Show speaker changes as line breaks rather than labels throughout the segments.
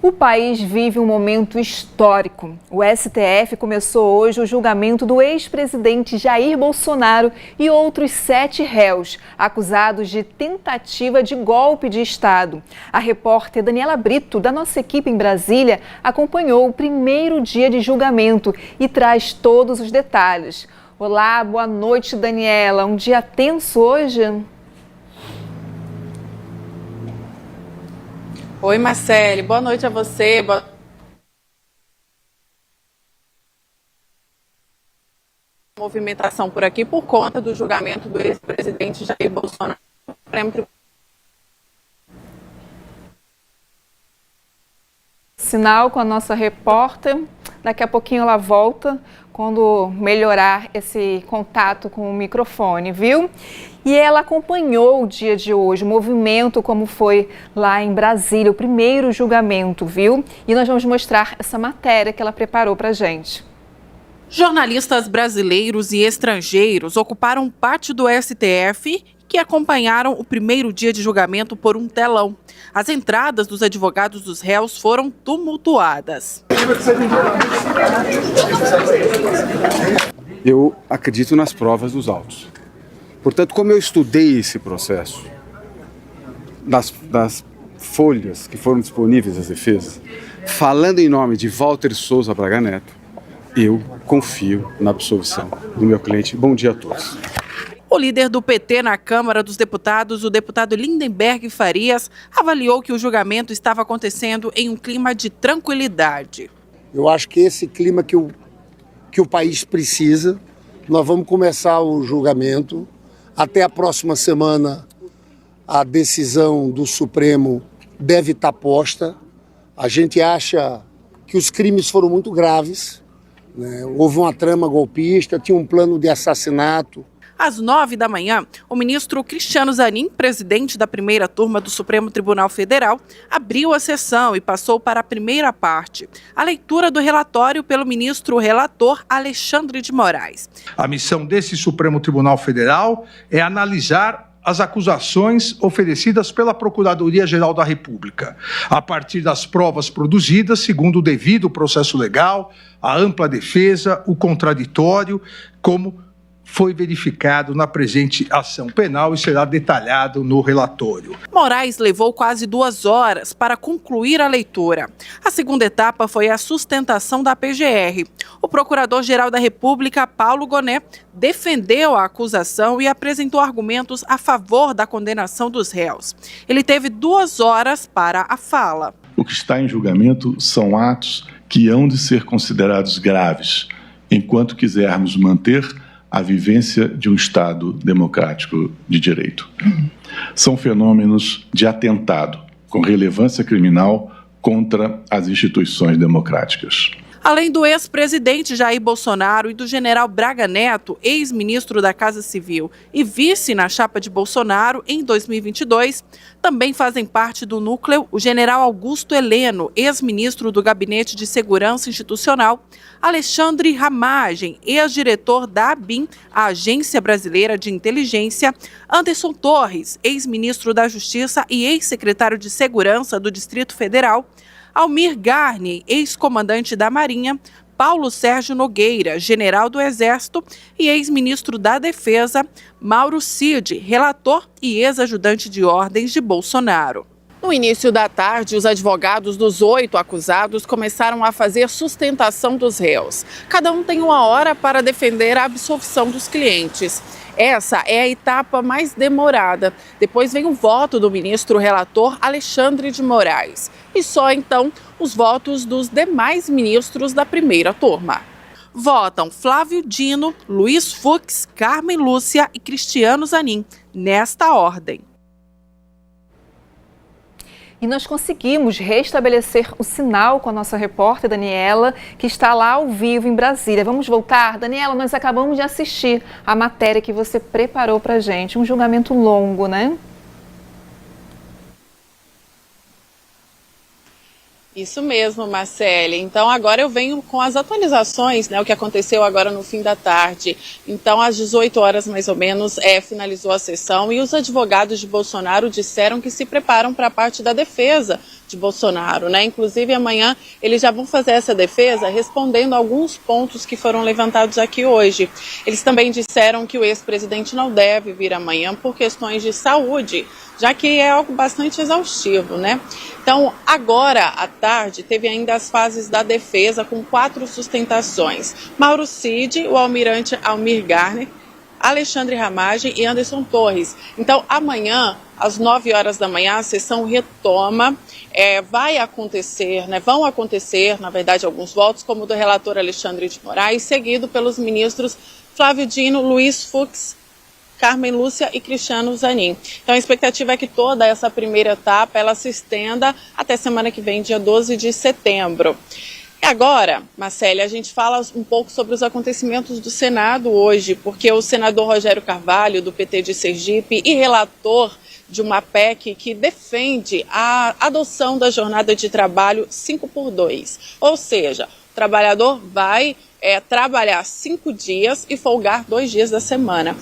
O país vive um momento histórico. O STF começou hoje o julgamento do ex-presidente Jair Bolsonaro e outros 7 réus, acusados de tentativa de golpe de Estado. A repórter Daniela Brito, da nossa equipe em Brasília, acompanhou o primeiro dia de julgamento e traz todos os detalhes. Olá, boa noite, Daniela. Um dia tenso hoje?
Oi, Marcele, boa noite a você. Movimentação por aqui por conta do julgamento do ex-presidente Jair Bolsonaro.
Sinal com a nossa repórter. Daqui a pouquinho ela volta quando melhorar esse contato com o microfone, viu? E ela acompanhou o dia de hoje, o movimento como foi lá em Brasília, o primeiro julgamento, viu? E nós vamos mostrar essa matéria que ela preparou pra gente.
Jornalistas brasileiros e estrangeiros ocuparam parte do STF que acompanharam o primeiro dia de julgamento por um telão. As entradas dos advogados dos réus foram tumultuadas.
Eu acredito nas provas dos autos. Portanto, como eu estudei esse processo, das folhas que foram disponíveis às defesas, falando em nome de Walter Souza Braga Neto, eu confio na absolvição do meu cliente. Bom dia a todos.
O líder do PT na Câmara dos Deputados, o deputado Lindenberg Farias, avaliou que o julgamento estava acontecendo em um clima de tranquilidade.
Eu acho que esse clima que o país precisa. Nós vamos começar o julgamento. Até a próxima semana, a decisão do Supremo deve estar posta. A gente acha que os crimes foram muito graves, né? Houve uma trama golpista, tinha um plano de assassinato.
Às 9 da manhã, o ministro Cristiano Zanin, presidente da primeira turma do Supremo Tribunal Federal, abriu a sessão e passou para a primeira parte, a leitura do relatório pelo ministro relator Alexandre de Moraes.
A missão desse Supremo Tribunal Federal é analisar as acusações oferecidas pela Procuradoria-Geral da República, a partir das provas produzidas segundo o devido processo legal, a ampla defesa, o contraditório, como foi verificado na presente ação penal e será detalhado no relatório.
Moraes levou quase 2 horas para concluir a leitura. A segunda etapa foi a sustentação da PGR. O Procurador-Geral da República, Paulo Gonet, defendeu a acusação e apresentou argumentos a favor da condenação dos réus. Ele teve 2 horas para a fala.
O que está em julgamento são atos que hão de ser considerados graves, enquanto quisermos manter a vivência de um Estado democrático de direito. São fenômenos de atentado com relevância criminal contra as instituições democráticas.
Além do ex-presidente Jair Bolsonaro e do general Braga Neto, ex-ministro da Casa Civil e vice na chapa de Bolsonaro em 2022, também fazem parte do núcleo o general Augusto Heleno, ex-ministro do Gabinete de Segurança Institucional, Alexandre Ramagem, ex-diretor da ABIN, a Agência Brasileira de Inteligência, Anderson Torres, ex-ministro da Justiça e ex-secretário de Segurança do Distrito Federal, Almir Garni, ex-comandante da Marinha, Paulo Sérgio Nogueira, general do Exército e ex-ministro da Defesa, Mauro Cid, relator e ex-ajudante de ordens de Bolsonaro. No início da tarde, os advogados dos 8 acusados começaram a fazer sustentação dos réus. Cada um tem 1 hora para defender a absolvição dos clientes. Essa é a etapa mais demorada. Depois vem o voto do ministro relator Alexandre de Moraes. E só então os votos dos demais ministros da primeira turma. Votam Flávio Dino, Luiz Fux, Carmen Lúcia e Cristiano Zanin, nesta ordem.
E nós conseguimos restabelecer o sinal com a nossa repórter Daniela, que está lá ao vivo em Brasília. Vamos voltar? Daniela, nós acabamos de assistir a matéria que você preparou para a gente. Um julgamento longo, né?
Isso mesmo, Marcele. Então agora eu venho com as atualizações, né, o que aconteceu agora no fim da tarde. Então às 18 horas mais ou menos finalizou a sessão e os advogados de Bolsonaro disseram que se preparam para a parte da defesa de Bolsonaro, né? Inclusive amanhã eles já vão fazer essa defesa respondendo alguns pontos que foram levantados aqui hoje. Eles também disseram que o ex-presidente não deve vir amanhã por questões de saúde, já que é algo bastante exaustivo, né? Então, agora à tarde, teve ainda as fases da defesa com 4 sustentações. Mauro Cid, o almirante Almir Garner, Alexandre Ramagem e Anderson Torres. Então, amanhã, às 9 horas da manhã, a sessão retoma. Vão acontecer, na verdade, alguns votos, como o do relator Alexandre de Moraes, seguido pelos ministros Flávio Dino, Luiz Fux, Carmen Lúcia e Cristiano Zanin. Então a expectativa é que toda essa primeira etapa ela se estenda até semana que vem, dia 12 de setembro. E agora, Marcele, a gente fala um pouco sobre os acontecimentos do Senado hoje, porque o senador Rogério Carvalho, do PT de Sergipe, e relator de uma PEC que defende a adoção da jornada de trabalho 5x2. Ou seja, o trabalhador vai trabalhar 5 dias e folgar 2 dias da semana.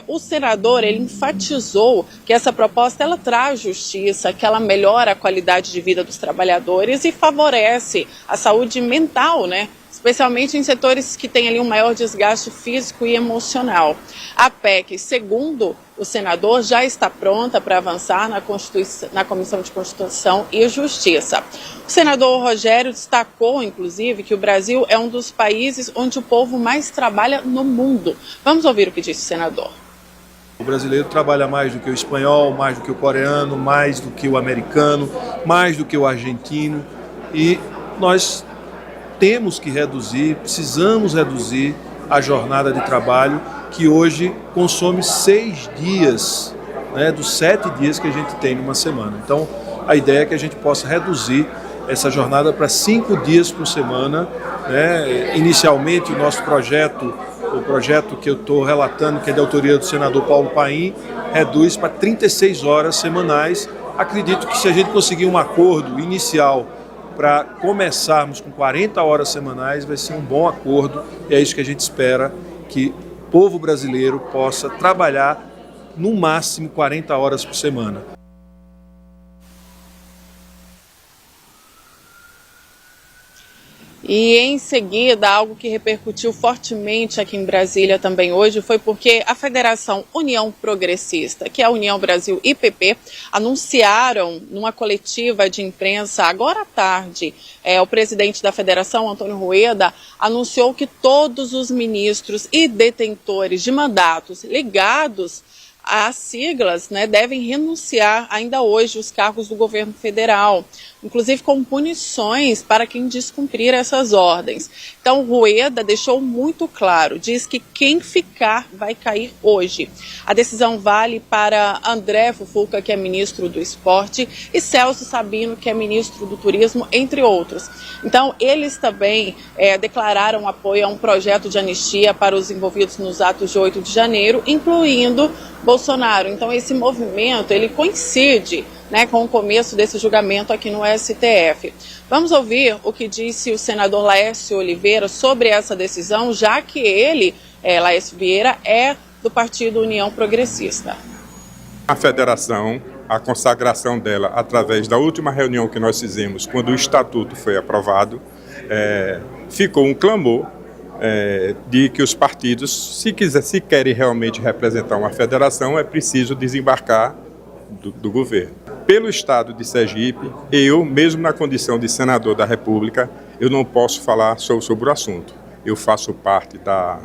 O senador ele enfatizou que essa proposta ela traz justiça, que ela melhora a qualidade de vida dos trabalhadores e favorece a saúde mental, né? Especialmente em setores que têm ali um maior desgaste físico e emocional. A PEC, segundo o senador, já está pronta para avançar na Comissão de Constituição e Justiça. O senador Rogério destacou, inclusive, que o Brasil é um dos países onde o povo mais trabalha no mundo. Vamos ouvir o que disse o senador.
O brasileiro trabalha mais do que o espanhol, mais do que o coreano, mais do que o americano, mais do que o argentino, e nós temos que reduzir, precisamos reduzir a jornada de trabalho, que hoje consome 6 dias, né, dos 7 dias que a gente tem numa semana. Então, a ideia é que a gente possa reduzir essa jornada para 5 dias por semana, né? Inicialmente, o nosso projeto, o projeto que eu estou relatando, que é de autoria do senador Paulo Paim, reduz para 36 horas semanais. Acredito que se a gente conseguir um acordo inicial para começarmos com 40 horas semanais, vai ser um bom acordo, e é isso que a gente espera, que o povo brasileiro possa trabalhar no máximo 40 horas por semana.
E em seguida, algo que repercutiu fortemente aqui em Brasília também hoje foi porque a Federação União Progressista, que é a União Brasil e PP, anunciaram numa coletiva de imprensa agora à tarde, o presidente da Federação, Antônio Rueda, anunciou que todos os ministros e detentores de mandatos ligados às siglas, né, devem renunciar ainda hoje os cargos do governo federal, inclusive com punições para quem descumprir essas ordens. Então, Rueda deixou muito claro, diz que quem ficar vai cair hoje. A decisão vale para André Fufuca, que é ministro do Esporte, e Celso Sabino, que é ministro do Turismo, entre outros. Então, eles também declararam apoio a um projeto de anistia para os envolvidos nos atos de 8 de janeiro, incluindo Bolsonaro. Então, esse movimento ele coincide, né, com o começo desse julgamento aqui no STF. Vamos ouvir o que disse o senador Laércio Oliveira sobre essa decisão, já que ele, Laércio Vieira, é do Partido União Progressista.
A federação, a consagração dela através da última reunião que nós fizemos, quando o estatuto foi aprovado, ficou um clamor de que os partidos, se querem realmente representar uma federação, é preciso desembarcar do governo. Pelo estado de Sergipe, eu, mesmo na condição de senador da República, eu não posso falar sobre o assunto. Eu faço parte da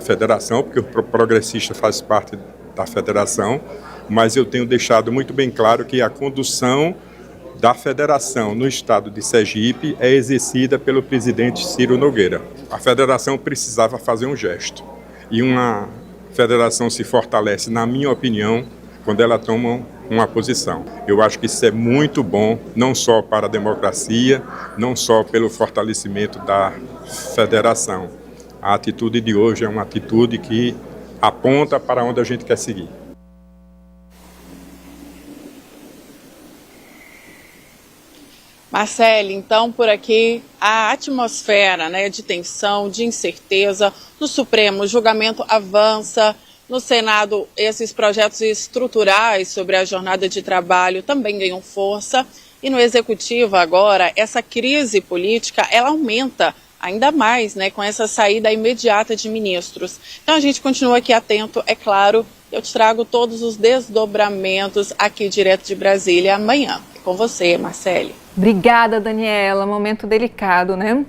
federação, porque o progressista faz parte da federação, mas eu tenho deixado muito bem claro que a condução da federação no estado de Sergipe é exercida pelo presidente Ciro Nogueira. A federação precisava fazer um gesto. E uma federação se fortalece, na minha opinião, quando ela toma uma posição. Eu acho que isso é muito bom, não só para a democracia, não só pelo fortalecimento da federação. A atitude de hoje é uma atitude que aponta para onde a gente quer seguir.
Marcele, então por aqui a atmosfera, né, de tensão, de incerteza no Supremo, o julgamento avança, no Senado esses projetos estruturais sobre a jornada de trabalho também ganham força e no Executivo agora essa crise política ela aumenta ainda mais, né, com essa saída imediata de ministros. Então a gente continua aqui atento, é claro, eu te trago todos os desdobramentos aqui direto de Brasília amanhã. É com você, Marcele.
Obrigada, Daniela. Momento delicado, né?